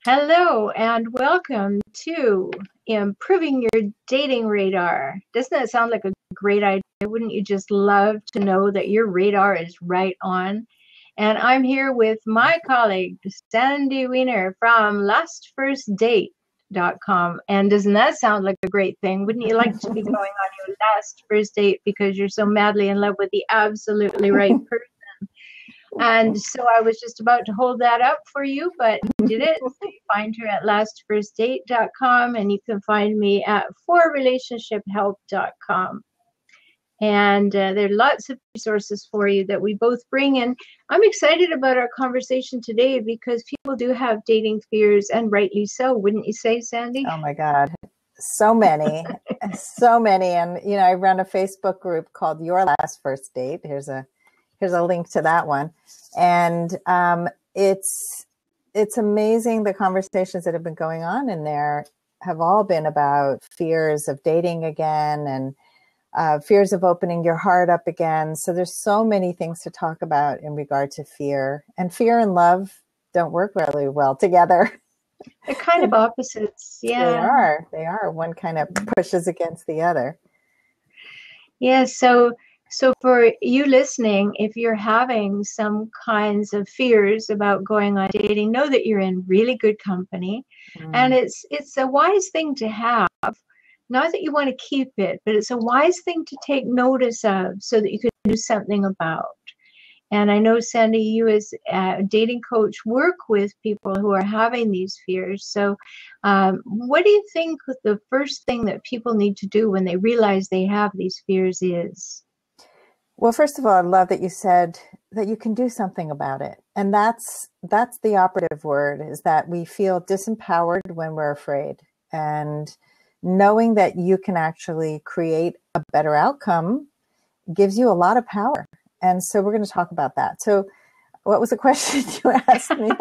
Hello and welcome to Improving Your Dating Radar. Doesn't that sound like a great idea? Wouldn't you just love to know that your radar is right on? And I'm here with my colleague, Sandy Weiner from lastfirstdate.com. And doesn't that sound like a great thing? Wouldn't you like to be going on your last first date because you're so madly in love with the absolutely right person? And so I was just about to hold that up for you, but did it. So you find her at lastfirstdate.com, and you can find me at forrelationshiphelp.com. And there are lots of resources for you that we both bring in. I'm excited about our conversation today because people do have dating fears, and rightly so, wouldn't you say, Sandy? Oh my God. So many, so many. And, I run a Facebook group called Your Last First Date. Here's a link to that one. And it's amazing. The conversations that have been going on in there have all been about fears of dating again and fears of opening your heart up again. So there's so many things to talk about in regard to fear. And fear and love don't work really well together. They're kind of opposites. Yeah. They are. One kind of pushes against the other. Yeah. So for you listening, if you're having some kinds of fears about going on dating, know that you're in really good company. And it's a wise thing to have. Not that you want to keep it, but it's a wise thing to take notice of so that you can do something about. And I know, Sandy, you as a dating coach work with people who are having these fears. So what do you think the first thing that people need to do when they realize they have these fears is? Well, first of all, I love that you said that you can do something about it. And that's the operative word, is that we feel disempowered when we're afraid. And knowing that you can actually create a better outcome gives you a lot of power. And so we're going to talk about that. So what was the question you asked me?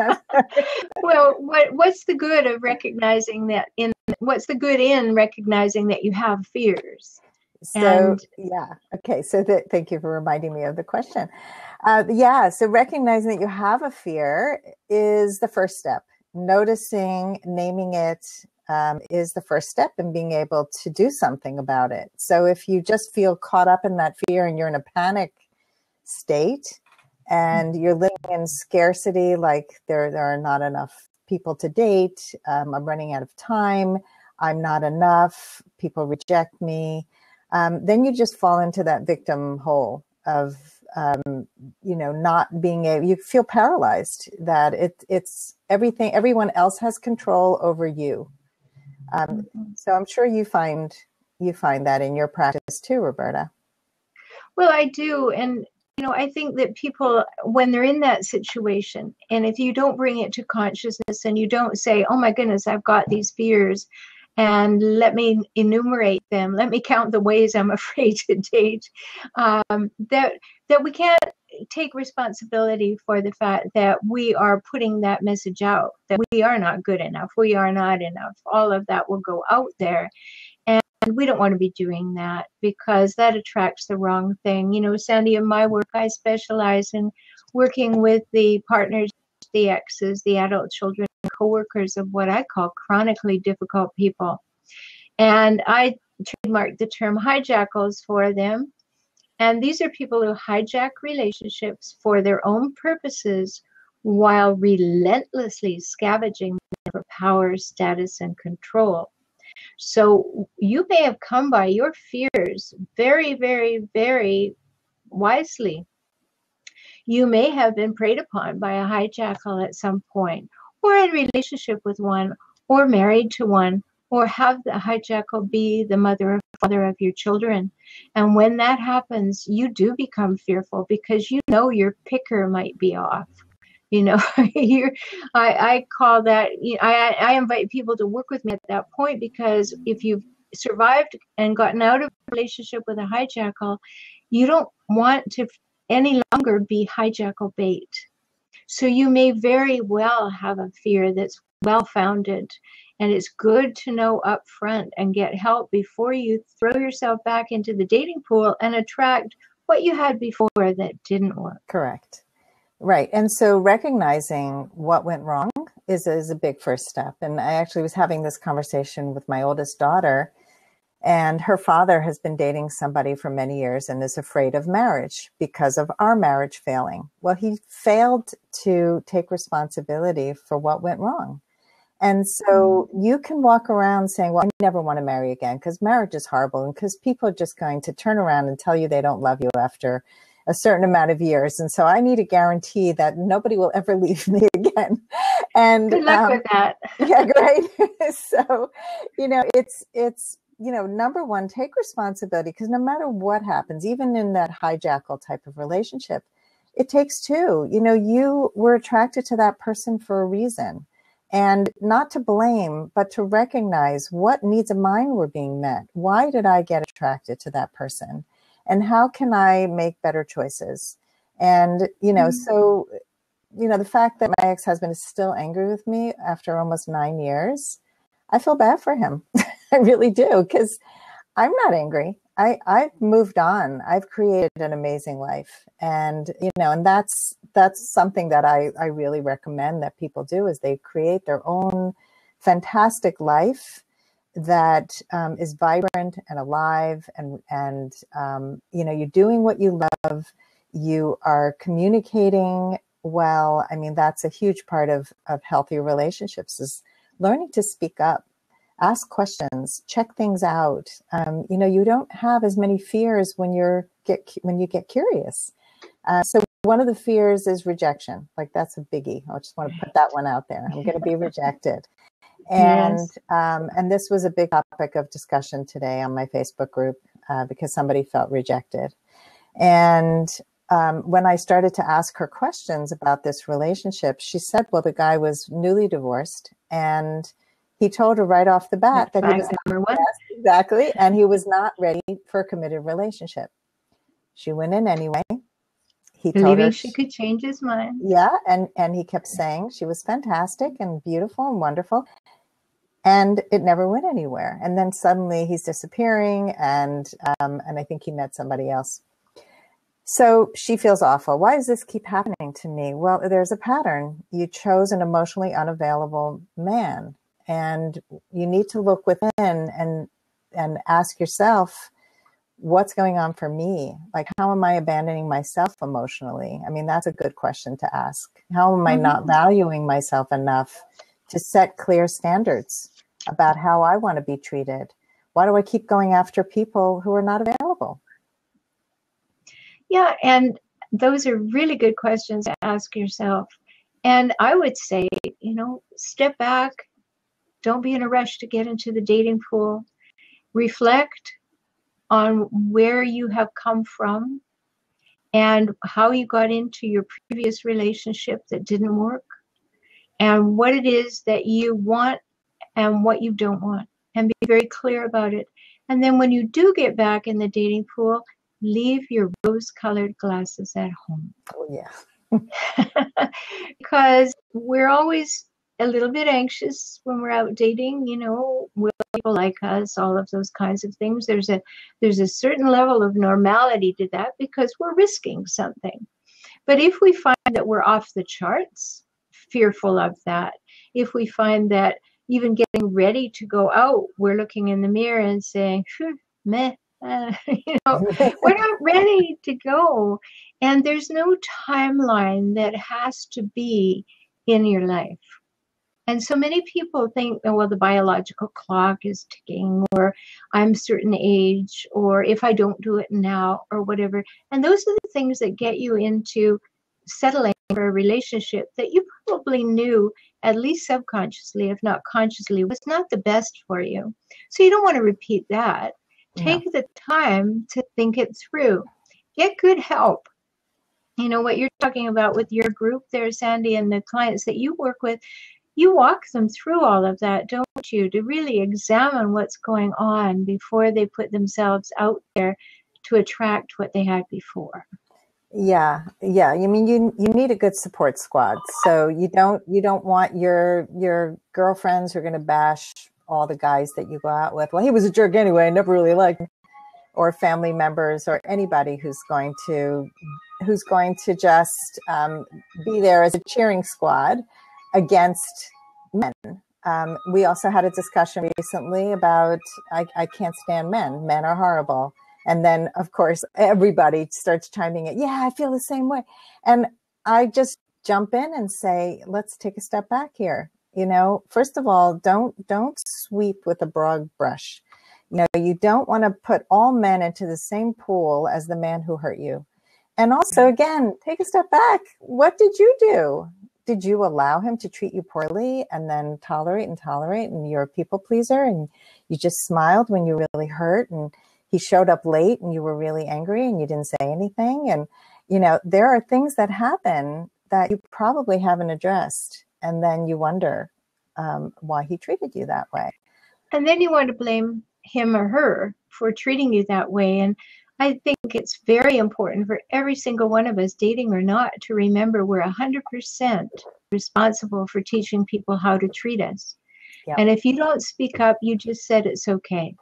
Well, what's the good of recognizing that what's the good in recognizing that you have fears? So, Okay. So thank you for reminding me of the question. So recognizing that you have a fear is the first step. Noticing, naming it, is the first step in being able to do something about it. So if you just feel caught up in that fear and you're in a panic state and you're living in scarcity, like there are not enough people to date, I'm running out of time, I'm not enough, people reject me, then you just fall into that victim hole of not being able, you feel paralyzed, that it's everything, everyone else has control over you. So I'm sure you find that in your practice too, Roberta. Well, I do. And, I think that people, when they're in that situation, and if you don't bring it to consciousness and you don't say, oh my goodness, I've got these fears, and let me enumerate them, let me count the ways I'm afraid to date, that we can't take responsibility for the fact that we are putting that message out, that we are not good enough, we are not enough. All of that will go out there. And we don't want to be doing that because that attracts the wrong thing. Sandy, in my work, I specialize in working with the partners, the exes, the adult children, coworkers of what I call chronically difficult people. And I trademarked the term hijackals for them. And these are people who hijack relationships for their own purposes while relentlessly scavenging for power, status, and control. So you may have come by your fears very, very, very wisely. You may have been preyed upon by a hijackal at some point, or in relationship with one, or married to one, or have the hijackal be the mother or father of your children. And when that happens, you do become fearful because your picker might be off. I call that, I invite people to work with me at that point, because if you've survived and gotten out of a relationship with a hijackal, you don't want to any longer be hijackal bait. So you may very well have a fear that's well-founded, and it's good to know up front and get help before you throw yourself back into the dating pool and attract what you had before that didn't work. Correct. Right. And so recognizing what went wrong is a big first step. And I actually was having this conversation with my oldest daughter, and her father has been dating somebody for many years and is afraid of marriage because of our marriage failing. Well, he failed to take responsibility for what went wrong. And so you can walk around saying, well, I never want to marry again because marriage is horrible and because people are just going to turn around and tell you they don't love you after a certain amount of years. And so I need a guarantee that nobody will ever leave me again. And good luck with that. Yeah, great. So, it's, number one, take responsibility, because no matter what happens, even in that hijackal type of relationship, it takes two. You were attracted to that person for a reason. And not to blame, but to recognize what needs of mine were being met. Why did I get attracted to that person? And how can I make better choices? And, so, the fact that my ex-husband is still angry with me after almost 9 years, I feel bad for him. I really do, because I'm not angry. I've moved on. I've created an amazing life. And, and that's something that I really recommend that people do, is they create their own fantastic life that is vibrant and alive. And you're doing what you love. You are communicating well. I mean, that's a huge part of healthy relationships, is learning to speak up. Ask questions, check things out. You don't have as many fears when you get curious. So one of the fears is rejection. Like, that's a biggie. I just want to put that one out there. I'm going to be rejected. And Yes. And this was a big topic of discussion today on my Facebook group because somebody felt rejected. And when I started to ask her questions about this relationship, she said, well, the guy was newly divorced, and he told her right off the bat that he was number one. Yes, exactly, and he was not ready for a committed relationship. She went in anyway. He told Believing her she could change his mind. Yeah, and he kept saying she was fantastic and beautiful and wonderful, and it never went anywhere. And then suddenly he's disappearing, and I think he met somebody else. So she feels awful. Why does this keep happening to me? Well, there's a pattern. You chose an emotionally unavailable man. And you need to look within and ask yourself, what's going on for me? Like, how am I abandoning myself emotionally? I mean, that's a good question to ask. How am I not valuing myself enough to set clear standards about how I want to be treated? Why do I keep going after people who are not available? Yeah, and those are really good questions to ask yourself. And I would say, step back. Don't be in a rush to get into the dating pool. Reflect on where you have come from and how you got into your previous relationship that didn't work, and what it is that you want and what you don't want, and be very clear about it. And then when you do get back in the dating pool, leave your rose-colored glasses at home. Oh, yeah. Because we're always a little bit anxious when we're out dating, will people like us, all of those kinds of things. There's a certain level of normality to that because we're risking something. But if we find that we're off the charts, fearful of that, if we find that even getting ready to go out, we're looking in the mirror and saying, meh, we're not ready to go. And there's no timeline that has to be in your life. And so many people think, well, the biological clock is ticking, or I'm a certain age, or if I don't do it now, or whatever. And those are the things that get you into settling for a relationship that you probably knew, at least subconsciously, if not consciously, was not the best for you. So you don't want to repeat that. Take the time to think it through. Get good help. What you're talking about with your group there, Sandy, and the clients that you work with, you walk them through all of that, don't you, to really examine what's going on before they put themselves out there to attract what they had before. Yeah. I mean, you need a good support squad. So you don't want your girlfriends who are going to bash all the guys that you go out with. Well, he was a jerk anyway. I never really liked him. or family members or anybody who's going to just be there as a cheering squad against men. We also had a discussion recently about I can't stand men. Men are horrible. And then, of course, everybody starts chiming in. Yeah, I feel the same way. And I just jump in and say, let's take a step back here. You know, first of all, don't sweep with a broad brush. You know, you don't want to put all men into the same pool as the man who hurt you. And also, again, take a step back. What did you do? Did you allow him to treat you poorly and then tolerate and you're a people pleaser and you just smiled when you really hurt and he showed up late and you were really angry and you didn't say anything? And, you know, there are things that happen that you probably haven't addressed. And then you wonder why he treated you that way. And then you want to blame him or her for treating you that way. And I think it's very important for every single one of us, dating or not, to remember we're 100% responsible for teaching people how to treat us. Yep. And if you don't speak up, you just said it's okay.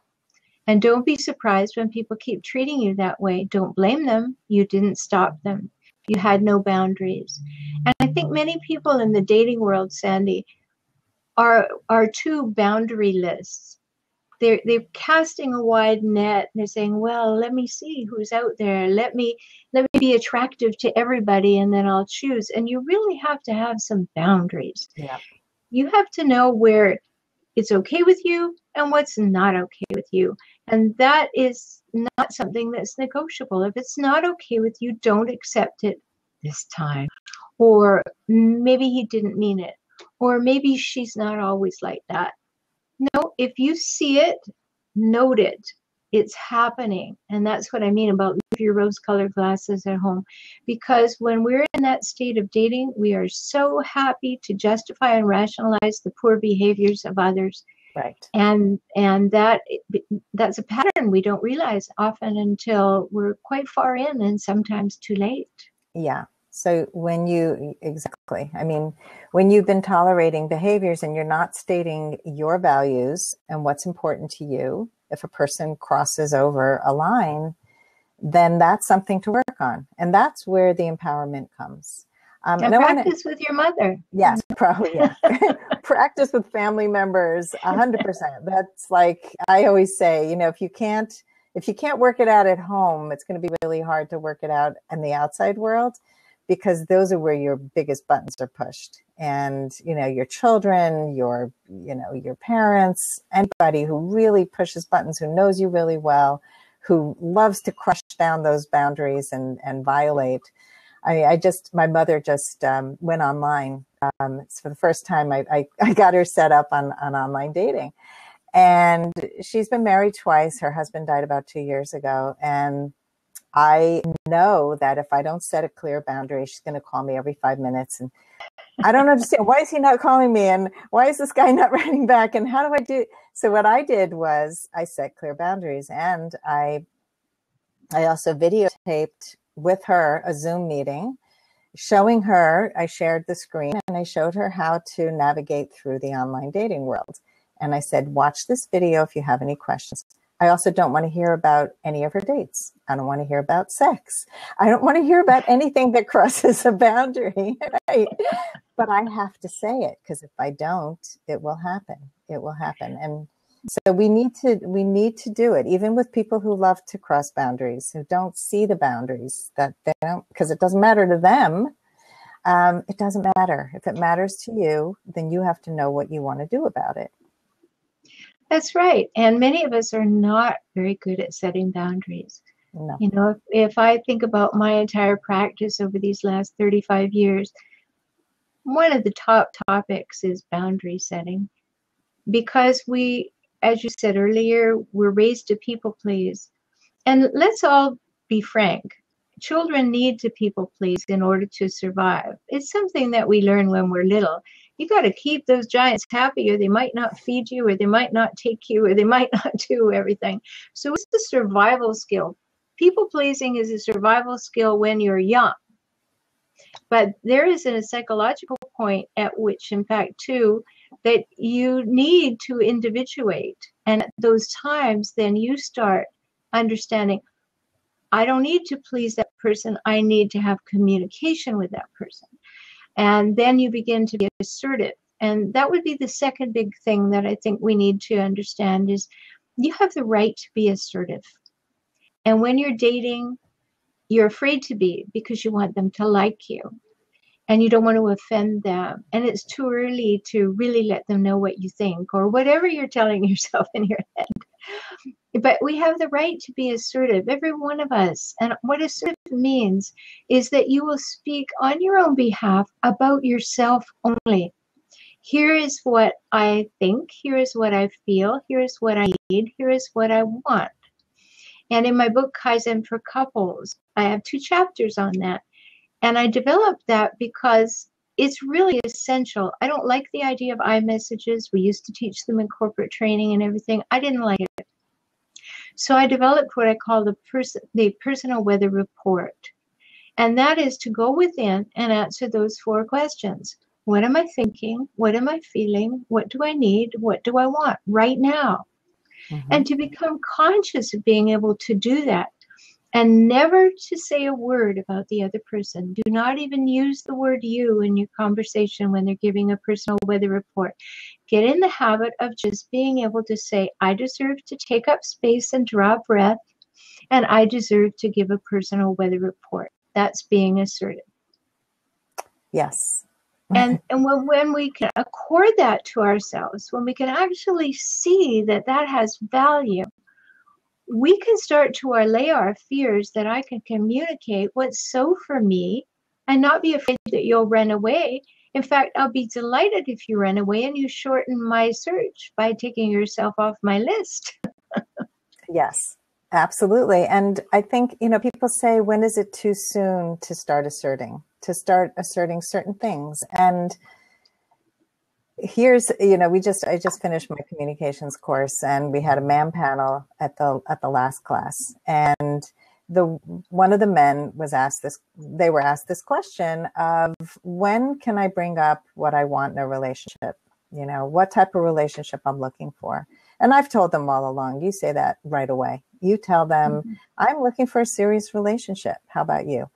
And don't be surprised when people keep treating you that way. Don't blame them. You didn't stop them. You had no boundaries. And I think many people in the dating world, Sandy, are too boundaryless. They're casting a wide net. And they're saying, well, let me see who's out there. Let me be attractive to everybody, and then I'll choose. And you really have to have some boundaries. Yeah. You have to know where it's okay with you and what's not okay with you. And that is not something that's negotiable. If it's not okay with you, don't accept it this time. Or maybe he didn't mean it. Or maybe she's not always like that. No, if you see it, note it. It's happening. And that's what I mean about leave your rose-colored glasses at home. Because when we're in that state of dating, we are so happy to justify and rationalize the poor behaviors of others. Right. And that's a pattern we don't realize often until we're quite far in and sometimes too late. Yeah. So when you've been tolerating behaviors and you're not stating your values and what's important to you, if a person crosses over a line, then that's something to work on. And that's where the empowerment comes. And practice with your mother. Yes, probably. Yeah. Practice with family members, 100%. That's like, I always say, you know, if you can't work it out at home, it's going to be really hard to work it out in the outside world, because those are where your biggest buttons are pushed. And, you know, your children, your parents, anybody who really pushes buttons, who knows you really well, who loves to crush down those boundaries and violate. My mother just went online. It's for the first time I got her set up on online dating. And she's been married twice. Her husband died about 2 years ago. And I know that if I don't set a clear boundary, she's going to call me every 5 minutes. And I don't understand. Why is he not calling me? And why is this guy not writing back? And how do I do? So what I did was I set clear boundaries. And I also videotaped with her a Zoom meeting, showing her, I shared the screen and I showed her how to navigate through the online dating world. And I said, watch this video if you have any questions. I also don't want to hear about any of her dates. I don't want to hear about sex. I don't want to hear about anything that crosses a boundary, right? But I have to say it, because if I don't, it will happen. It will happen. And so we need to do it, even with people who love to cross boundaries, who don't see the boundaries, that they don't, because it doesn't matter to them. It doesn't matter. If it matters to you, then you have to know what you want to do about it. That's right. And many of us are not very good at setting boundaries. No. You know, if I think about my entire practice over these last 35 years, one of the top topics is boundary setting, because we, as you said earlier, we're raised to people please. And let's all be frank. Children need to people please in order to survive. It's something that we learn when we're little. You got to keep those giants happy, or they might not feed you, or they might not take you, or they might not do everything. So it's a survival skill. People pleasing is a survival skill when you're young. But there is a psychological point at which, in fact, too, that you need to individuate. And at those times, then you start understanding I don't need to please that person. I need to have communication with that person. And then you begin to be assertive. And that would be the second big thing that I think we need to understand is you have the right to be assertive. And when you're dating, you're afraid to be because you want them to like you and you don't want to offend them. And it's too early to really let them know what you think or whatever you're telling yourself in your head. But we have the right to be assertive, every one of us. And what assertive means is that you will speak on your own behalf about yourself only. Here is what I think. Here is what I feel. Here is what I need. Here is what I want. And in my book, Kaizen for Couples, I have 2 chapters on that. And I developed that because it's really essential. I don't like the idea of iMessages. We used to teach them in corporate training and everything. I didn't like it. So I developed what I call the personal weather report. And that is to go within and answer those 4 questions. What am I thinking? What am I feeling? What do I need? What do I want right now? Mm-hmm. And to become conscious of being able to do that and never to say a word about the other person. Do not even use the word you in your conversation when they're giving a personal weather report. Get in the habit of just being able to say, I deserve to take up space and draw a breath, and I deserve to give a personal weather report. That's being assertive. Yes. And when we can accord that to ourselves, when we can actually see that that has value, we can start to allay our fears that I can communicate what's so for me and not be afraid that you'll run away. In fact, I'll be delighted if you run away and you shorten my search by taking yourself off my list. Yes, absolutely. And I think, people say, when is it too soon to start asserting certain things? And here's, I just finished my communications course, and we had a MAM panel at the last class, and one of the men was asked they were asked this question of, when can I bring up what I want in a relationship? What type of relationship I'm looking for. And I've told them all along, you say that right away. You tell them, mm-hmm. I'm looking for a serious relationship. How about you?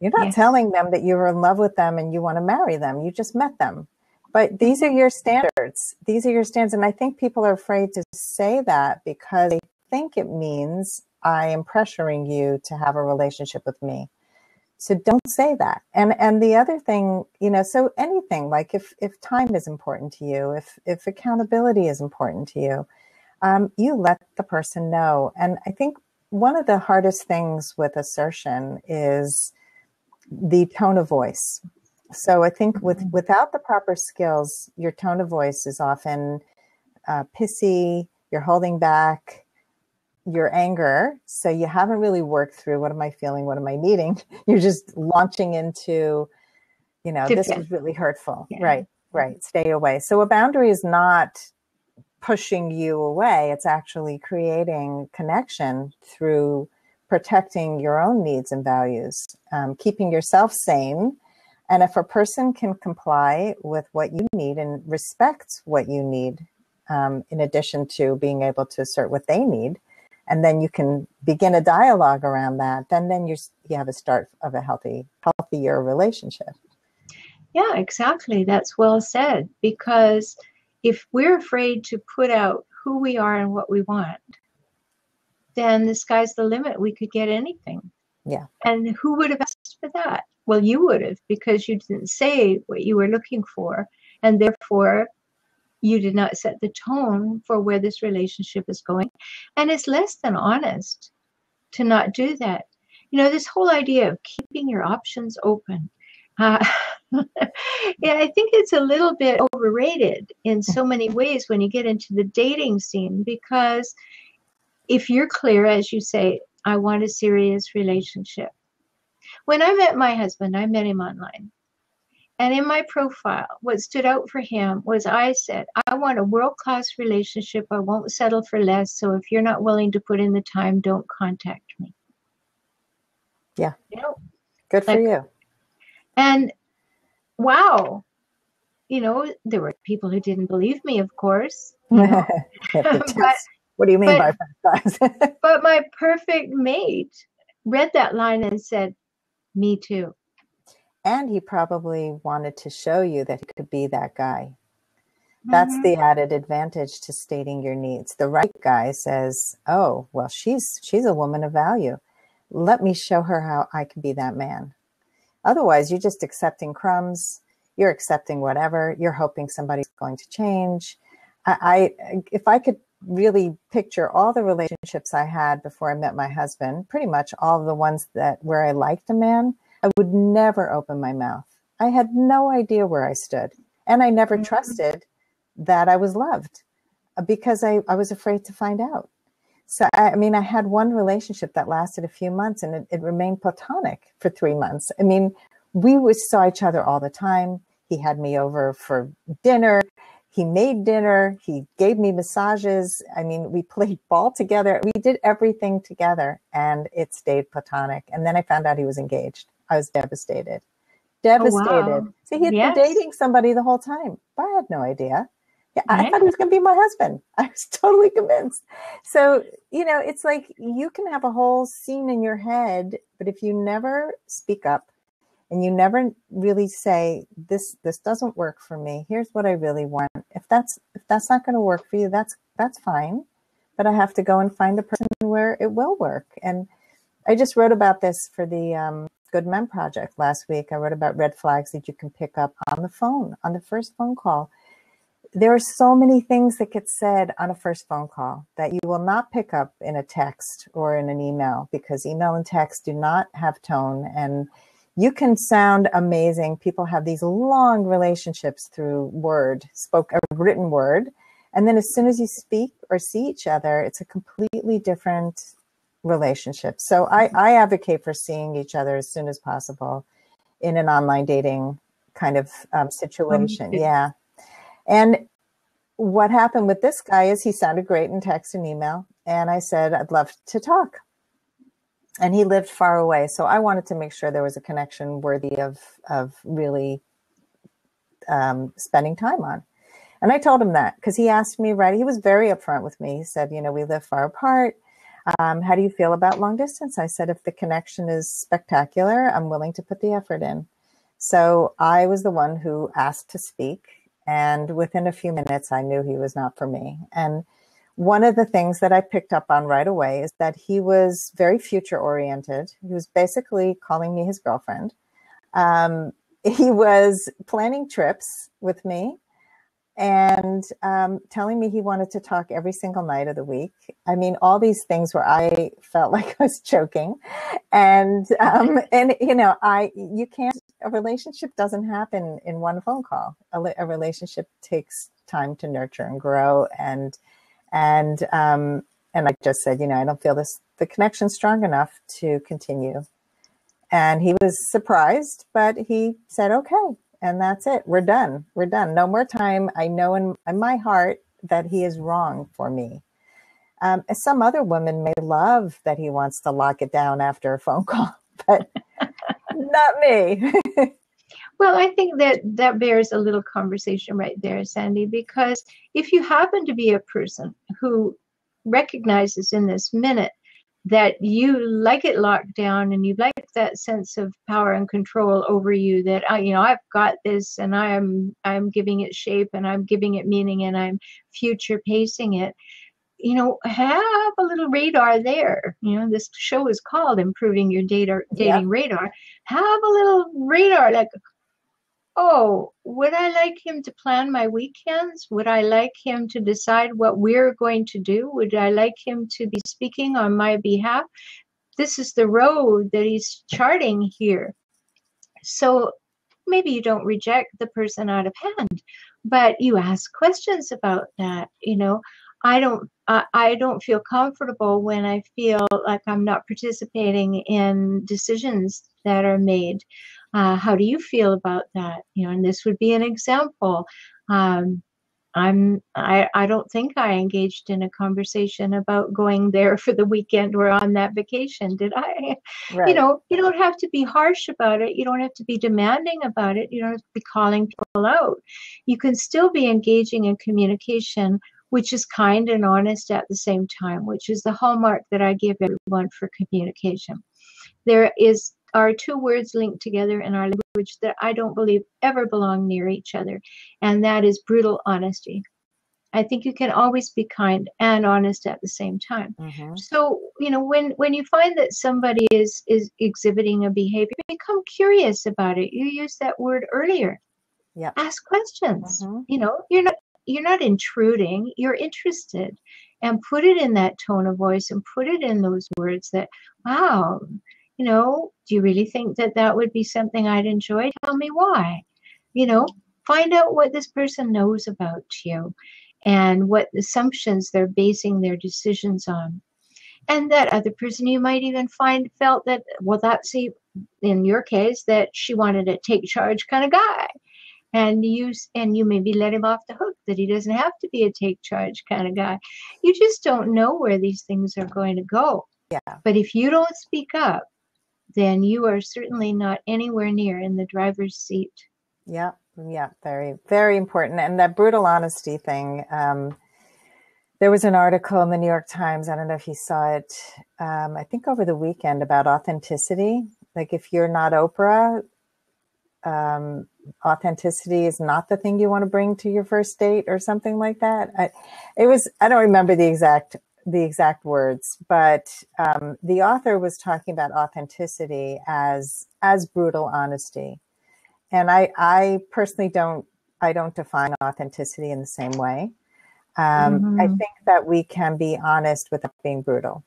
You're not telling them that you're in love with them and you want to marry them. You just met them. But these are your standards. These are your standards. And I think people are afraid to say that because they think it means I am pressuring you to have a relationship with me. So don't say that. And the other thing, so anything, like if time is important to you, if accountability is important to you, you let the person know. And I think one of the hardest things with assertion is the tone of voice. So I think without the proper skills, your tone of voice is often pissy, you're holding back your anger. So you haven't really worked through, what am I feeling? What am I needing? You're just launching into, this was really hurtful. Yeah. Right. Stay away. So a boundary is not pushing you away. It's actually creating connection through protecting your own needs and values, keeping yourself sane. And if a person can comply with what you need and respect what you need, in addition to being able to assert what they need, and then you can begin a dialogue around that, then you have a start of a healthier relationship. Yeah, exactly. That's well said. Because if we're afraid to put out who we are and what we want, then the sky's the limit. We could get anything. Yeah. And who would have asked for that? Well, you would have, because you didn't say what you were looking for. And therefore, you did not set the tone for where this relationship is going. And it's less than honest to not do that. This whole idea of keeping your options open. Yeah, I think it's a little bit overrated in so many ways when you get into the dating scene, because if you're clear, as you say, I want a serious relationship. When I met my husband, I met him online. And in my profile, what stood out for him was I said, I want a world-class relationship. I won't settle for less. So if you're not willing to put in the time, don't contact me. Yeah. Good for you. And wow, there were people who didn't believe me, of course. But What do you mean by first class? But my perfect mate read that line and said, me too. And he probably wanted to show you that he could be that guy. That's the added advantage to stating your needs. The right guy says, oh, well, she's a woman of value. Let me show her how I can be that man. Otherwise, you're just accepting crumbs. You're accepting whatever. You're hoping somebody's going to change. If I could really picture all the relationships I had before I met my husband, pretty much all of the ones where I liked a man, I would never open my mouth. I had no idea where I stood. And I never trusted that I was loved because I was afraid to find out. So, I mean, I had one relationship that lasted a few months and it remained platonic for 3 months. I mean, we saw each other all the time. He had me over for dinner. He made dinner. He gave me massages. I mean, we played ball together. We did everything together and it stayed platonic. And then I found out he was engaged. I was devastated. Devastated. Oh, wow. So he had been dating somebody the whole time. I had no idea. Yeah, I thought he was going to be my husband. I was totally convinced. So, it's like you can have a whole scene in your head, but if you never speak up and you never really say, this doesn't work for me. Here's what I really want. If that's not going to work for you, that's fine. But I have to go and find a person where it will work. And I just wrote about this for the Good Men Project last week. I wrote about red flags that you can pick up on the phone, on the first phone call. There are so many things that get said on a first phone call that you will not pick up in a text or in an email, because email and text do not have tone, and you can sound amazing. People have these long relationships through written word. And then as soon as you speak or see each other, it's a completely different relationship. So I advocate for seeing each other as soon as possible in an online dating kind of situation. Yeah. And what happened with this guy is he sounded great in text and email. And I said, I'd love to talk. And he lived far away. So I wanted to make sure there was a connection worthy of really spending time on. And I told him that because he asked me, he was very upfront with me. He said, we live far apart. How do you feel about long distance? I said, if the connection is spectacular, I'm willing to put the effort in. So I was the one who asked to speak. And within a few minutes, I knew he was not for me. And one of the things that I picked up on right away is that he was very future oriented. He was basically calling me his girlfriend. He was planning trips with me and telling me he wanted to talk every single night of the week. I mean, all these things where I felt like I was choking. And a relationship doesn't happen in one phone call. A relationship takes time to nurture and grow. And I just said, I don't feel the connection's strong enough to continue. And he was surprised, but he said, okay. And that's it. We're done. No more time. I know in my heart that he is wrong for me. Some other women may love that he wants to lock it down after a phone call, but not me. Well, I think that bears a little conversation right there, Sandy, because if you happen to be a person who recognizes in this minute that you like it locked down and you like that sense of power and control over you, that I've got this and I'm giving it shape and I'm giving it meaning and I'm future pacing it, have a little radar there. This show is called Improving Your Dating Radar. Have a little radar, like, oh, would I like him to plan my weekends? Would I like him to decide what we're going to do? Would I like him to be speaking on my behalf? This is the road that he's charting here. So maybe you don't reject the person out of hand, but you ask questions about that. I don't feel comfortable when I feel like I'm not participating in decisions that are made. How do you feel about that? And this would be an example. I don't think I engaged in a conversation about going there for the weekend or on that vacation, did I? Right. You don't have to be harsh about it. You don't have to be demanding about it. You don't have to be calling people out. You can still be engaging in communication which is kind and honest at the same time, which is the hallmark that I give everyone for communication. There are two words linked together in our language that I don't believe ever belong near each other, and that is brutal honesty. I think you can always be kind and honest at the same time. Mm-hmm. So, when you find that somebody is exhibiting a behavior, become curious about it. You used that word earlier. Yeah. Ask questions. Mm-hmm. You're not intruding, you're interested, and put it in that tone of voice and put it in those words that, wow, do you really think that would be something I'd enjoy? Tell me why. Find out what this person knows about you and what assumptions they're basing their decisions on. And that other person, you might even felt that, well, in your case, that she wanted a take charge kind of guy. And you maybe let him off the hook, that he doesn't have to be a take charge kind of guy. You just don't know where these things are going to go. Yeah. But if you don't speak up, then you are certainly not anywhere near in the driver's seat. Yeah. Yeah. Very, very important. And that brutal honesty thing. There was an article in the New York Times, I don't know if you saw it, I think over the weekend, about authenticity. Like, if you're not Oprah, authenticity is not the thing you want to bring to your first date or something like that. I don't remember the exact words, but the author was talking about authenticity as brutal honesty. And I personally don't define authenticity in the same way. I think that we can be honest without being brutal.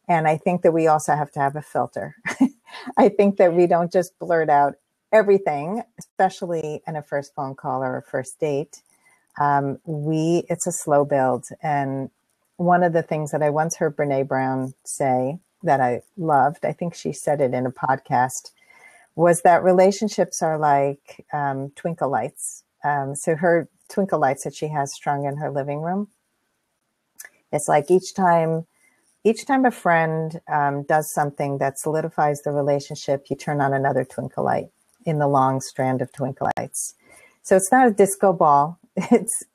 And I think that we also have to have a filter. I think that we don't just blurt out everything, especially in a first phone call or a first date. It's a slow build. And one of the things that I once heard Brene Brown say that I loved, I think she said it in a podcast, was that relationships are like twinkle lights. So her twinkle lights that she has strung in her living room, it's like each time a friend does something that solidifies the relationship, you turn on another twinkle light in the long strand of twinkle lights. So it's not a disco ball. It's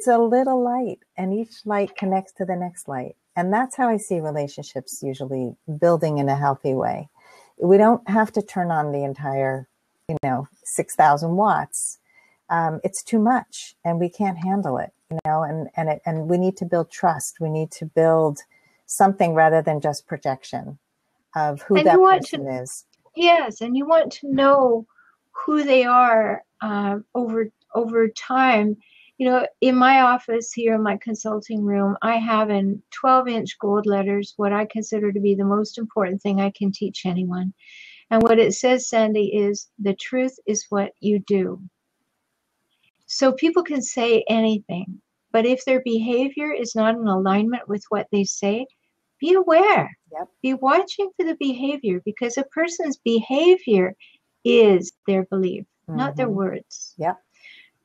a little light, and each light connects to the next light. And that's how I see relationships usually building in a healthy way. We don't have to turn on the entire, 6,000 watts. It's too much, and we can't handle it, and we need to build trust. We need to build something rather than just projection of who that person is. Yes, and you want to know who they are over time. In my office here in my consulting room, I have in 12-inch gold letters what I consider to be the most important thing I can teach anyone. And what it says, Sandy, is the truth is what you do. So people can say anything, but if their behavior is not in alignment with what they say, be aware. Yep. Be watching for the behavior, because a person's behavior is their belief, not their words. Yep.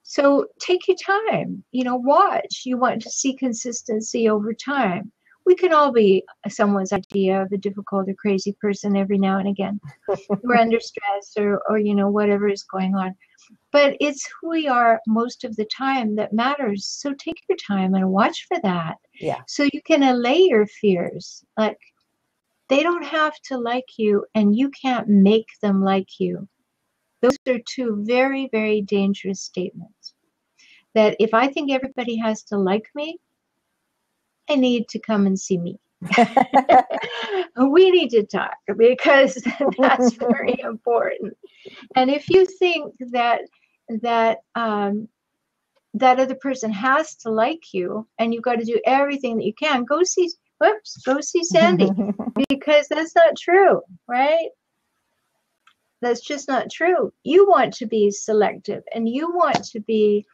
So take your time, watch. You want to see consistency over time. We can all be someone's idea of a difficult or crazy person every now and again. We're under stress or whatever is going on. But it's who we are most of the time that matters. So take your time and watch for that. Yeah. So you can allay your fears. Like, they don't have to like you, and you can't make them like you. Those are two very, very dangerous statements. That if I think everybody has to like me, I need to come and see me. We need to talk, because that's very important. And if you think that other person has to like you, and you've got to do everything that you can, go see Sandy, because that's not true, right? That's just not true. You want to be selective, and you want to be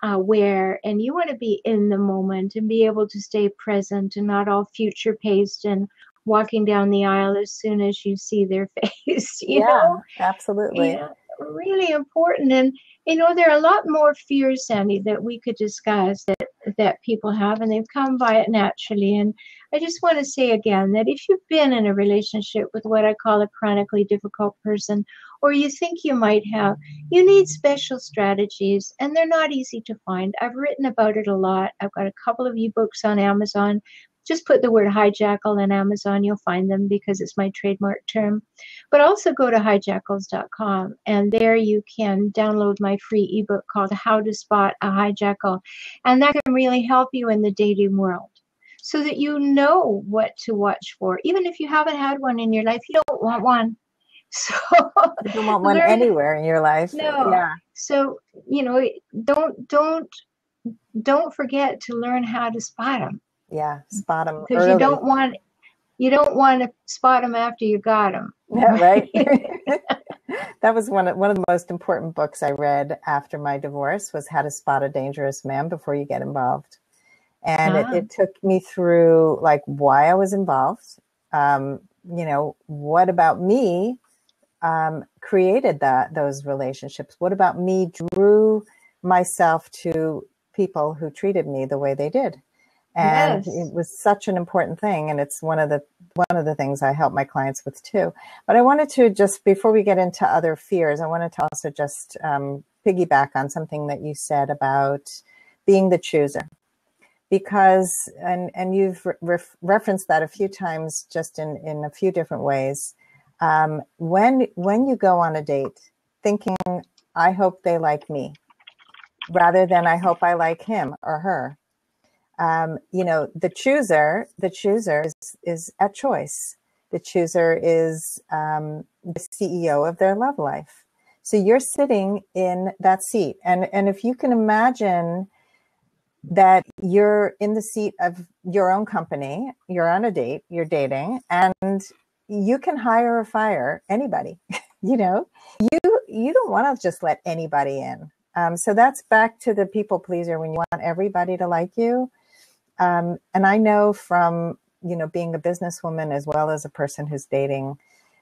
aware, and you want to be in the moment and be able to stay present and not all future paced and walking down the aisle as soon as you see their face. You know? Absolutely. Yeah, really important. And there are a lot more fears, Sandy, that we could discuss that people have, and they've come by it naturally. And I just want to say again that if you've been in a relationship with what I call a chronically difficult person, or you think you might have, you need special strategies, and they're not easy to find. I've written about it a lot. I've got a couple of ebooks on Amazon. Just put the word hijackal in Amazon, you'll find them because it's my trademark term. But also go to hijackals.com, and there you can download my free ebook called How to Spot a Hijackal. And that can really help you in the dating world so that you know what to watch for. Even if you haven't had one in your life, you don't want one. So you don't want one anywhere in your life. No. Yeah. So, don't forget to learn how to spot them. Yeah, spot them because you don't want to spot them after you got them. Yeah, right. That was one of the most important books I read after my divorce was How to Spot a Dangerous Man Before You Get Involved. And it took me through like why I was involved. What about me created those relationships? What about me drew myself to people who treated me the way they did? And It was such an important thing. And it's one of the things I help my clients with too. But I wanted to just, before we get into other fears, I wanted to also just piggyback on something that you said about being the chooser. Because, and you've referenced that a few times just in a few different ways. When you go on a date thinking, I hope they like me, rather than I hope I like him or her. The chooser is at choice. The chooser is the CEO of their love life. So you're sitting in that seat. And if you can imagine that you're in the seat of your own company, you're on a date, you're dating, and you can hire or fire anybody. You don't want to just let anybody in. So that's back to the people pleaser when you want everybody to like you. And I know from, being a businesswoman as well as a person who's dating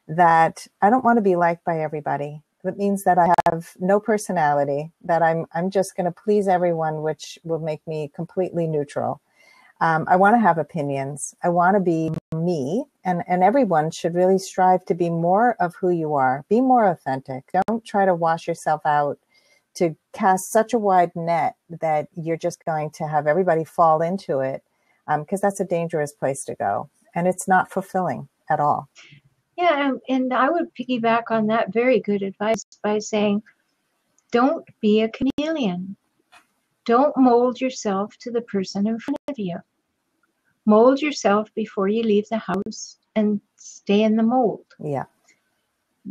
that I don't want to be liked by everybody. That means that I have no personality, that I'm just going to please everyone, which will make me completely neutral. I want to have opinions. I want to be me, and everyone should really strive to be more of who you are. Be more authentic. Don't try to wash yourself out to cast such a wide net that you're just going to have everybody fall into it, because that's a dangerous place to go, and it's not fulfilling at all. Yeah, and I would piggyback on that very good advice by saying, don't be a chameleon. Don't mold yourself to the person in front of you. Mold yourself before you leave the house and stay in the mold. Yeah.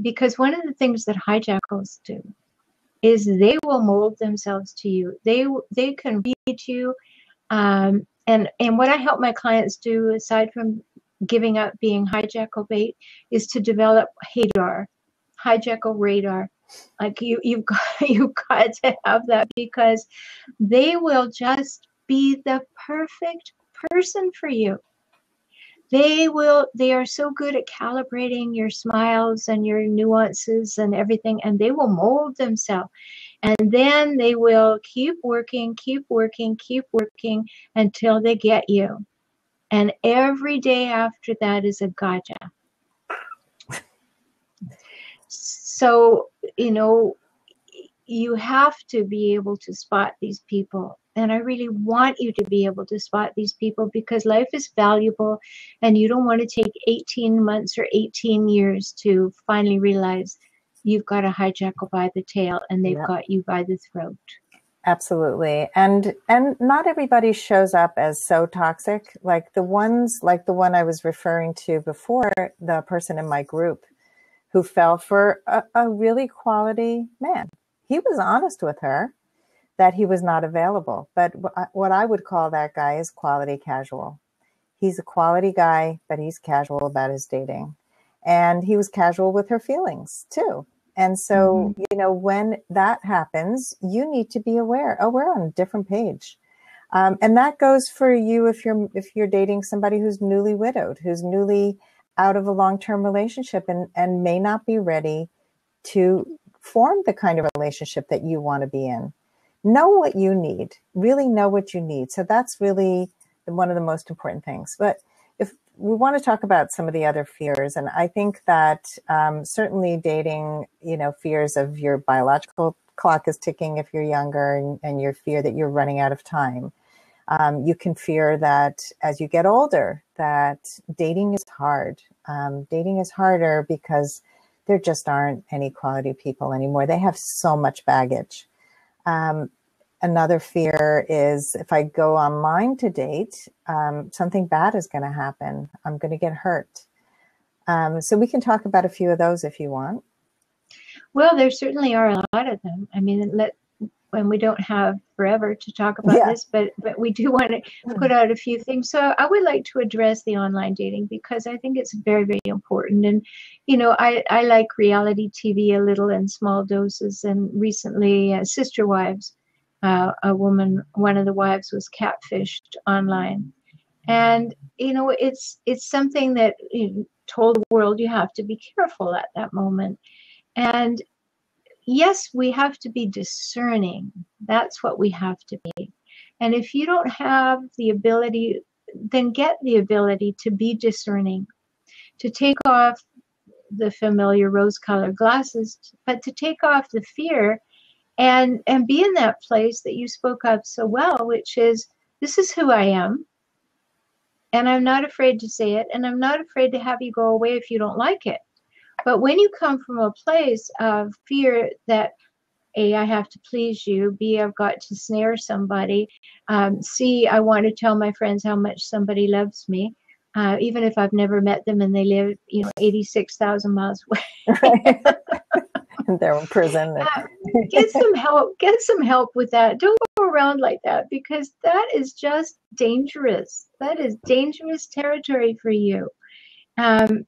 Because one of the things that hijackals do is they will mold themselves to you. They can read you. And what I help my clients do, aside from giving up being hijackal bait, is to develop HADAR, hijackal radar. Like you've got to have that, because they will just be the perfect person for you. They are so good at calibrating your smiles and your nuances and everything, and they will mold themselves. And then they will keep working until they get you. And every day after that is a gotcha. So, you have to be able to spot these people. And I really want you to be able to spot these people, because life is valuable and you don't want to take 18 months or 18 years to finally realize you've got a hijackal by the tail and they've got you by the throat. Absolutely. And not everybody shows up as so toxic. Like the one I was referring to before, the person in my group who fell for a really quality man. He was honest with her that he was not available. But what I would call that guy is quality casual. He's a quality guy, but he's casual about his dating. And he was casual with her feelings too. And so, when that happens, you need to be aware. Oh, we're on a different page. And that goes for you if you're dating somebody who's newly widowed, who's newly out of a long-term relationship and may not be ready to form the kind of relationship that you want to be in. Know what you need. Really know what you need. So that's really one of the most important things. But if we want to talk about some of the other fears. And I think that certainly dating, fears of your biological clock is ticking if you're younger, and your fear that you're running out of time. You can fear that as you get older, that dating is hard. Dating is harder because there just aren't any quality people anymore. They have so much baggage. Another fear is if I go online to date, something bad is going to happen. I'm going to get hurt. So we can talk about a few of those if you want. Well, there certainly are a lot of them. I mean, when we don't have forever to talk about this, but we do want to put out a few things. So I would like to address the online dating because I think it's very, very important. And, I like reality TV a little in small doses. And recently, Sister Wives, one of the wives was catfished online. And, it's something that told the world you have to be careful at that moment. And yes, we have to be discerning. That's what we have to be. And if you don't have the ability, then get the ability to be discerning, to take off the familiar rose-colored glasses, but to take off the fear and be in that place that you spoke of so well, which is, this is who I am. And I'm not afraid to say it. And I'm not afraid to have you go away if you don't like it. But when you come from a place of fear that A, I have to please you, B, I've got to snare somebody, C, I want to tell my friends how much somebody loves me, even if I've never met them and they live, 86,000 miles away. Right. They're in prison. Get some help with that. Don't go around like that, because that is just dangerous. That is dangerous territory for you. And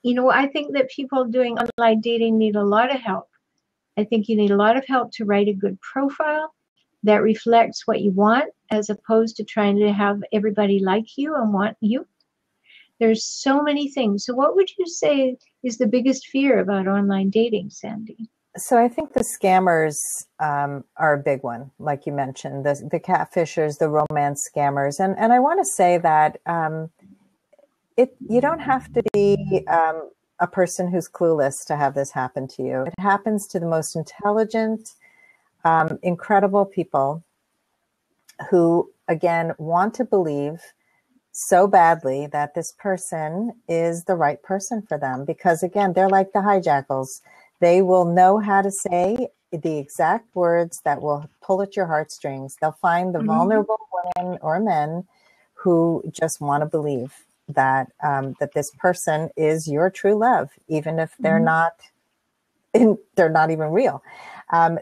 I think that people doing online dating need a lot of help. I think you need a lot of help to write a good profile that reflects what you want, as opposed to trying to have everybody like you and want you. There's so many things. So what would you say is the biggest fear about online dating, Sandy? So I think the scammers are a big one, like you mentioned, the catfishers, the romance scammers. And I want to say that you don't have to be a person who's clueless to have this happen to you. It happens to the most intelligent, incredible people who, again, want to believe so badly that this person is the right person for them. Because, again, they're like the hijackals. They will know how to say the exact words that will pull at your heartstrings. They'll find the vulnerable women or men who just want to believe that that this person is your true love, even if they're not even real.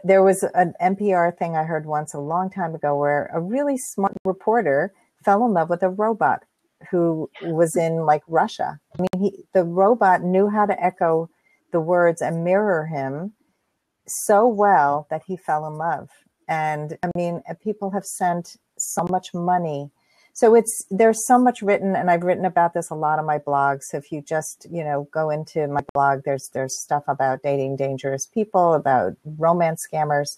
There was an NPR thing I heard once a long time ago where a really smart reporter fell in love with a robot who was in like Russia. I mean, the robot knew how to echo the words and mirror him so well that he fell in love. And I mean, people have sent so much money. So there's so much written, and I've written about this a lot on my blog. So if you just, go into my blog, there's stuff about dating dangerous people, about romance scammers.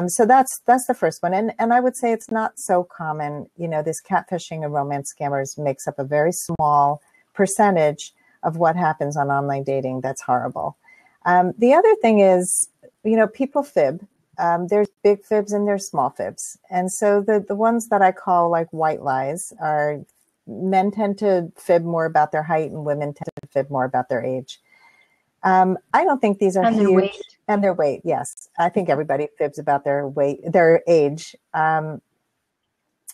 So that's the first one. And I would say it's not so common. This catfishing and romance scammers makes up a very small percentage of what happens on online dating. That's horrible. The other thing is, people fib. There's big fibs and there's small fibs. And so the ones that I call like white lies are men tend to fib more about their height and women tend to fib more about their age. I don't think these are and huge. Their weight. And their weight, yes. I think everybody fibs about their weight, their age. I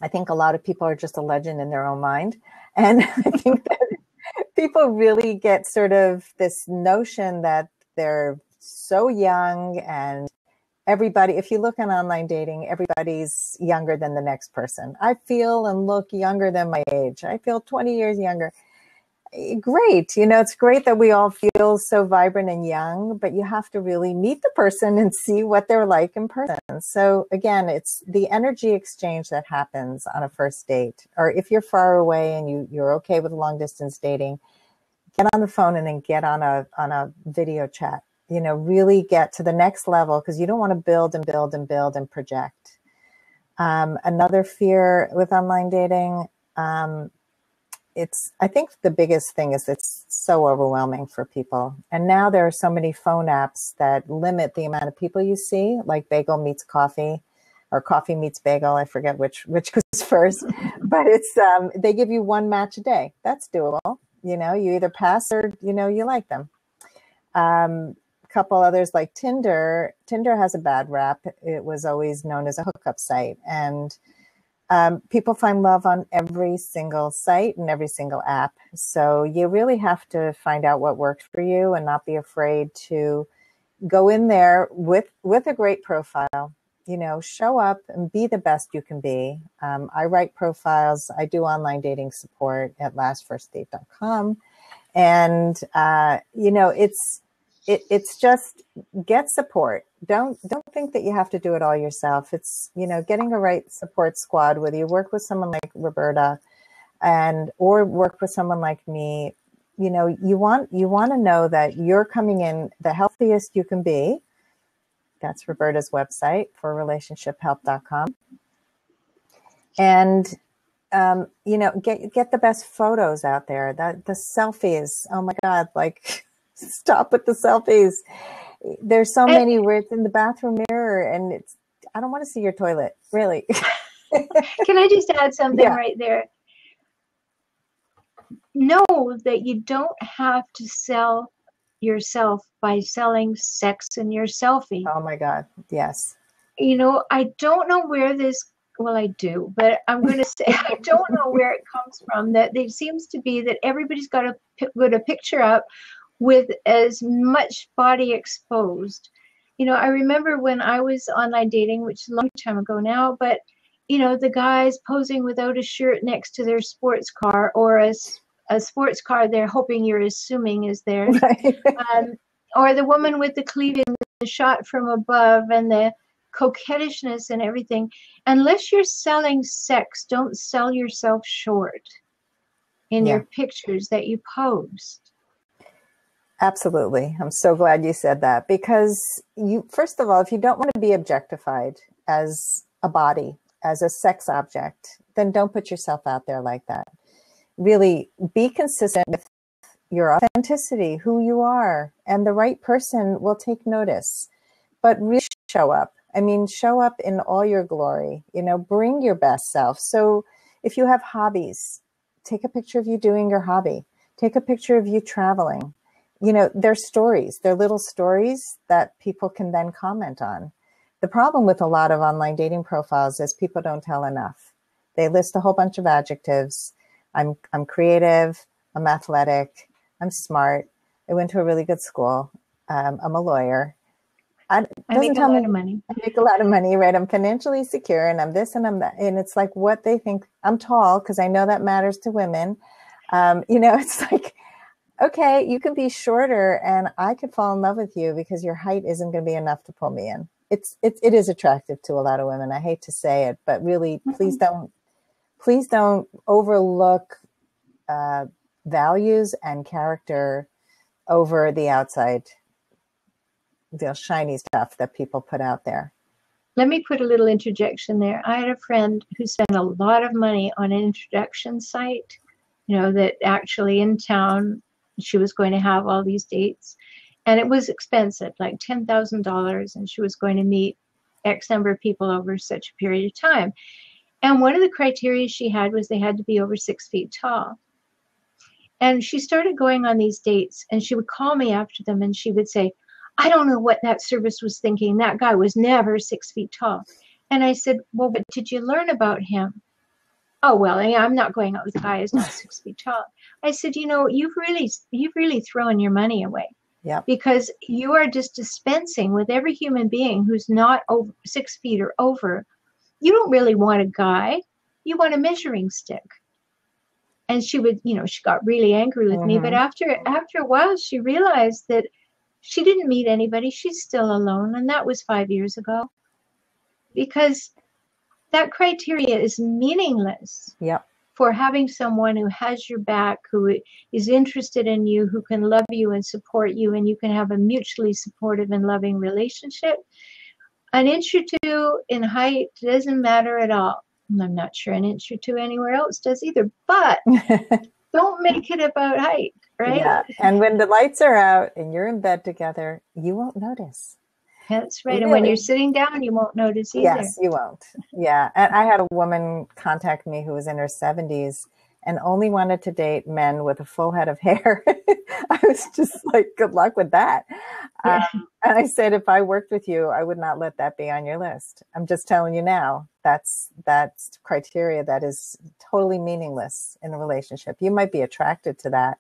think a lot of people are just a legend in their own mind. And I think that people really get sort of this notion that they're so young, and everybody, if you look on online dating, everybody's younger than the next person. I feel and look younger than my age. I feel 20 years younger. Great. It's great that we all feel so vibrant and young, but you have to really meet the person and see what they're like in person. So again, it's the energy exchange that happens on a first date. Or if you're far away and you're okay with long distance dating, get on the phone and then get on a video chat. Really get to the next level, because you don't want to build and build and build and project. Another fear with online dating I think the biggest thing is it's so overwhelming for people. And now there are so many phone apps that limit the amount of people you see, like bagel meets coffee or coffee meets bagel. I forget which goes first, but it's, they give you one match a day. That's doable. You know, you either pass or, you know, you like them. A couple others like Tinder. Tinder has a bad rap. It was always known as a hookup site. And people find love on every single site and every single app. So you really have to find out what works for you and not be afraid to go in there with a great profile. You know, show up and be the best you can be. I write profiles. I do online dating support at lastfirstdate.com. And, you know, it's just get support. Don't think that you have to do it all yourself. It's, you know, getting a right support squad, whether you work with someone like Roberta or work with someone like me. You know, you want to know that you're coming in the healthiest you can be. That's Roberta's website, for relationshiphelp.com. And, you know, get the best photos out there. The selfies. Oh my God. Like, stop with the selfies. There's so many where it's in the bathroom mirror and I don't want to see your toilet, really. Can I just add something right there? Know that you don't have to sell yourself by selling sex in your selfie. Oh my God. Yes. You know, I don't know where this, well, I do, but I'm going to say, I don't know where it comes from, that it seems to be that everybody's got to put a picture up with as much body exposed. You know, I remember when I was online dating, which is a long time ago now, but, you know, the guys posing without a shirt next to their sports car, or a sports car they're hoping you're assuming is theirs. Right. Or the woman with the cleavage, the shot from above, and the coquettishness and everything. Unless you're selling sex, don't sell yourself short in your pictures that you post. Absolutely. I'm so glad you said that, because first of all, if you don't want to be objectified as a body, as a sex object, then don't put yourself out there like that. Really be consistent with your authenticity, who you are, and the right person will take notice. But really show up. I mean, show up in all your glory, you know, bring your best self. So if you have hobbies, take a picture of you doing your hobby. Take a picture of you traveling. You know, they're stories. They're little stories that people can then comment on. The problem with a lot of online dating profiles is people don't tell enough. They list a whole bunch of adjectives. I'm creative. I'm athletic. I'm smart. I went to a really good school. I'm a lawyer. I make a lot of money. I make a lot of money, right? I'm financially secure, and I'm this and I'm that. And it's like what they think. I'm tall because I know that matters to women. You know, it's like, okay, you can be shorter and I could fall in love with you because your height isn't going to be enough to pull me in. It is attractive to a lot of women. I hate to say it, but really, please don't overlook values and character over the outside, the shiny stuff that people put out there. Let me put a little interjection there. I had a friend who spent a lot of money on an introduction site, you know, that actually in town, she was going to have all these dates, and it was expensive, like $10,000, and she was going to meet X number of people over such a period of time. And one of the criteria she had was they had to be over 6 feet tall. And she started going on these dates, and she would call me after them, and she would say, I don't know what that service was thinking. That guy was never 6 feet tall. And I said, well, what did you learn about him? Oh, well, I'm not going out with a guy who's not 6 feet tall. I said, you know, you've really thrown your money away. Yeah. Because you are just dispensing with every human being who's not over 6 feet or over. You don't really want a guy. You want a measuring stick. And she would, you know, she got really angry with me. But after a while, she realized that she didn't meet anybody. She's still alone. And that was 5 years ago. Because that criteria is meaningless. Yep. For having someone who has your back, who is interested in you, who can love you and support you, and you can have a mutually supportive and loving relationship. An inch or two in height doesn't matter at all. I'm not sure an inch or two anywhere else does either. But Don't make it about height, right? Yeah. And when the lights are out and you're in bed together, you won't notice. That's right. And when Really? you're sitting down, you won't notice either. Yes, you won't. Yeah. And I had a woman contact me who was in her 70s and only wanted to date men with a full head of hair. I was just like, good luck with that. Yeah. And I said, if I worked with you, I would not let that be on your list. I'm just telling you now, that's criteria that is totally meaningless in a relationship. You might be attracted to that.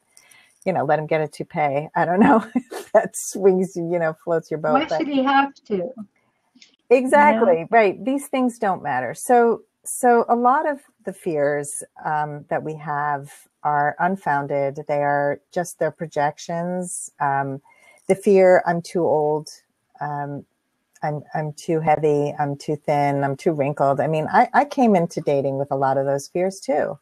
Let him get a toupee. I don't know if that swings, floats your boat. Why should he have to? Exactly. Right. These things don't matter. So a lot of the fears that we have are unfounded. They are just their projections. The fear, I'm too old. I'm too heavy. I'm too thin. I'm too wrinkled. I mean, I came into dating with a lot of those fears too.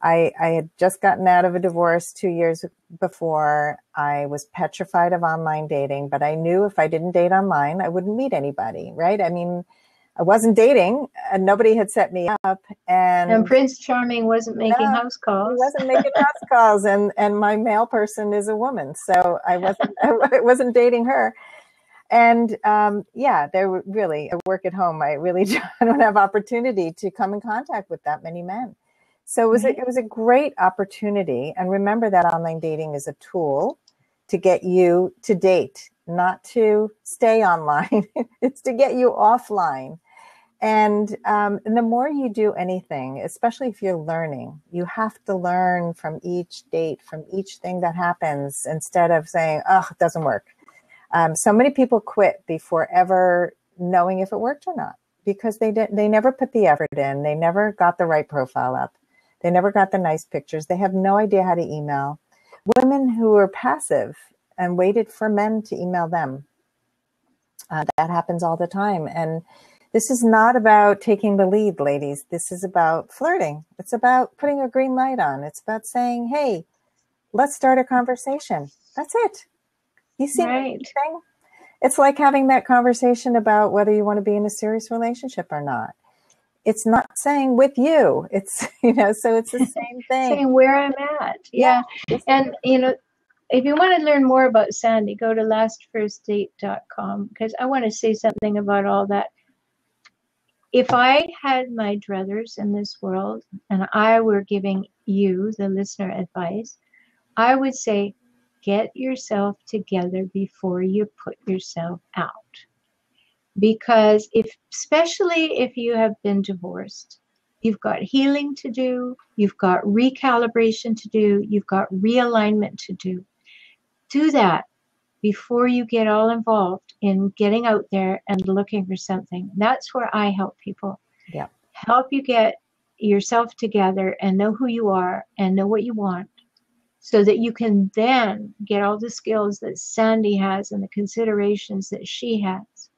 I had just gotten out of a divorce 2 years before. I was petrified of online dating, but I knew if I didn't date online, I wouldn't meet anybody, right? I mean, I wasn't dating and nobody had set me up. And Prince Charming wasn't making house calls. He wasn't making house calls. And my mail person is a woman. So I wasn't dating her. And there were really, I work at home. I don't have opportunity to come in contact with that many men. So it was a great opportunity. And remember that online dating is a tool to get you to date, not to stay online. It's to get you offline. And the more you do anything, especially if you're learning, you have to learn from each date, from each thing that happens, instead of saying, oh, it doesn't work. So many people quit before ever knowing if it worked or not, because they never put the effort in. They never got the right profile up. They never got the nice pictures. They have no idea how to email. Women who are passive and waited for men to email them. That happens all the time. And this is not about taking the lead, ladies. This is about flirting. It's about putting a green light on. It's about saying, hey, let's start a conversation. That's it. You see anything? It's like having that conversation about whether you want to be in a serious relationship or not. It's not saying with you. It's, so it's the same thing. Saying where I'm at. Yeah. And, if you want to learn more about Sandy, go to lastfirstdate.com, because I want to say something about all that. If I had my druthers in this world and I were giving you, the listener, advice, I would say, get yourself together before you put yourself out. Because especially if you have been divorced, you've got healing to do, you've got recalibration to do, you've got realignment to do. Do that before you get all involved in getting out there and looking for something. That's where I help people. Yeah. Help you get yourself together and know who you are and know what you want, so that you can then get all the skills that Sandy has and the considerations that she has.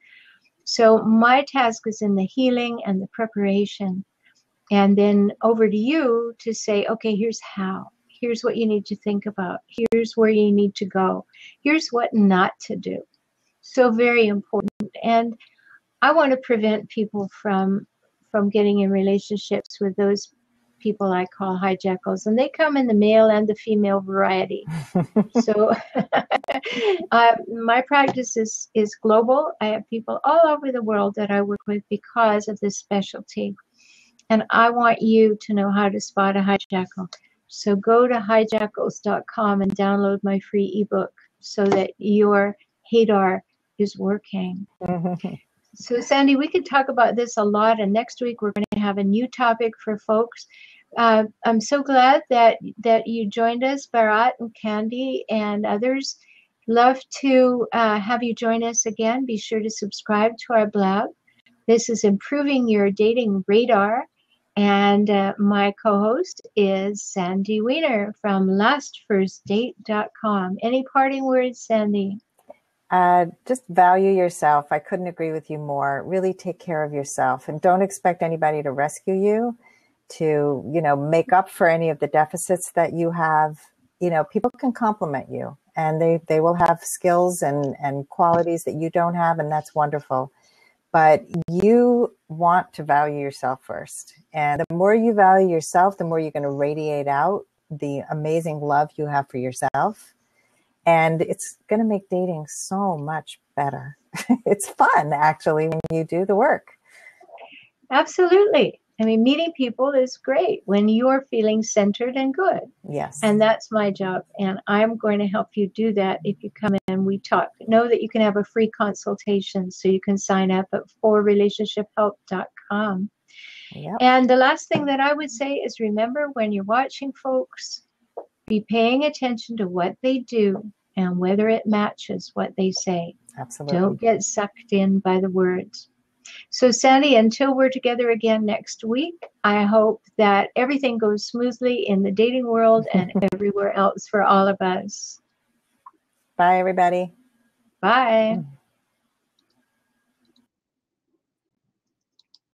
So my task is in the healing and the preparation, and then over to you to say, okay, here's how. Here's what you need to think about. Here's where you need to go. Here's what not to do. So very important. And I want to prevent people from getting in relationships with those people I call hijackals, and they come in the male and the female variety. So my practice is global. I have people all over the world that I work with because of this specialty. And I want you to know how to spot a hijackal. So go to hijackals.com and download my free ebook so that your HADAR is working. So Sandy, we could talk about this a lot, and next week we're going to have a new topic for folks. I'm so glad that you joined us, Bharat and Candy and others. Love to have you join us again. Be sure to subscribe to our blog. This is Improving Your Dating Radar. And my co-host is Sandy Weiner from lastfirstdate.com. Any parting words, Sandy? Just value yourself. I couldn't agree with you more. Really take care of yourself, and don't expect anybody to rescue you, to, make up for any of the deficits that you have. People can compliment you, and they will have skills and qualities that you don't have, and that's wonderful. But you want to value yourself first. And the more you value yourself, the more you're going to radiate out the amazing love you have for yourself. And it's going to make dating so much better. It's fun, actually, when you do the work. Absolutely. I mean, meeting people is great when you're feeling centered and good. Yes. And that's my job. And I'm going to help you do that if you come in and we talk. Know that you can have a free consultation. So you can sign up at forrelationshiphelp.com. Yep. And the last thing that I would say is, remember, when you're watching folks, be paying attention to what they do and whether it matches what they say. Absolutely. Don't get sucked in by the words. So, Sandy, until we're together again next week, I hope that everything goes smoothly in the dating world and everywhere else for all of us. Bye, everybody. Bye.